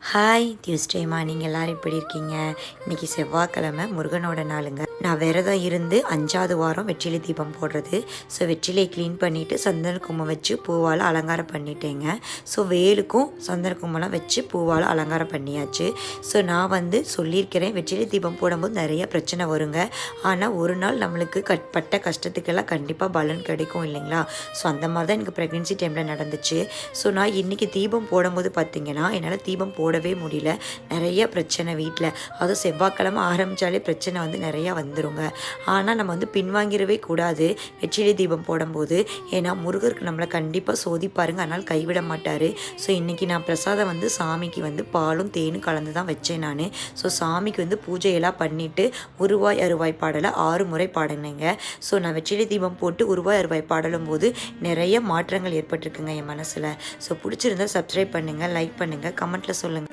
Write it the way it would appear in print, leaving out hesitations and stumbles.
Hi டியூஸ்டேம்மா, நீங்கள் எல்லோரும் எப்படி இருக்கீங்க? இன்றைக்கி செவ்வாய்க்கிழமை, முருகனோட நாளுங்க. நான் விரதம் இருந்து 5வது வாரம் வெற்றிலை தீபம் போடுறது. ஸோ வெற்றிலையை க்ளீன் பண்ணிவிட்டு சந்தன குங்குமம் வச்சு பூவால் அலங்காரம் பண்ணிட்டேங்க. ஸோ வேலுக்கும் சந்தன குங்குமம்லாம் வச்சு பூவால் அலங்காரம் பண்ணியாச்சு. ஸோ நான் சொல்லியிருக்கிறேன், வெற்றிலை தீபம் போடும்போது நிறைய பிரச்சனை வருங்க. ஆனால் ஒரு நாள் நம்மளுக்கு பட்ட கஷ்டத்துக்கெல்லாம் கண்டிப்பாக பலன் கிடைக்கும் இல்லைங்களா? ஸோ அந்த மாதிரி தான் எனக்கு ப்ரெக்னென்சி டைமில் நடந்துச்சு. ஸோ நான் இன்றைக்கி தீபம் போடும்போது பார்த்திங்கன்னா என்னால் தீபம் போடவே முடியல. நிறைய பிரச்சனை வீட்டில். அதுவும் செவ்வாய்க்கிழமை ஆரம்பித்தாலே பிரச்சனை நிறையா வந்துருங்க. ஆனால் நம்ம பின்வாங்கிடவே கூடாது வெற்றிலை தீபம் போடும்போது. ஏன்னா முருகருக்கு நம்மளை கண்டிப்பாக சோதிப்பாருங்க, அதனால் கைவிட மாட்டார். ஸோ இன்றைக்கி நான் பிரசாதம் சாமிக்கு பாலும் தேனும் கலந்து தான் வச்சேன் நான். ஸோ சாமிக்கு பூஜையெல்லாம் பண்ணிவிட்டு உருவாய் அருவாய் பாடலை 6 முறை பாடினேங்க. ஸோ நான் வெற்றிலை தீபம் போட்டு உருவாய் அருவாய் பாடலும் போது நிறைய மாற்றங்கள் ஏற்பட்டிருக்குங்க என் மனசில். ஸோ பிடிச்சிருந்தால் சப்ஸ்கிரைப் பண்ணுங்கள், லைக் பண்ணுங்கள், கமெண்ட்டில் சொல்லுங்கள்.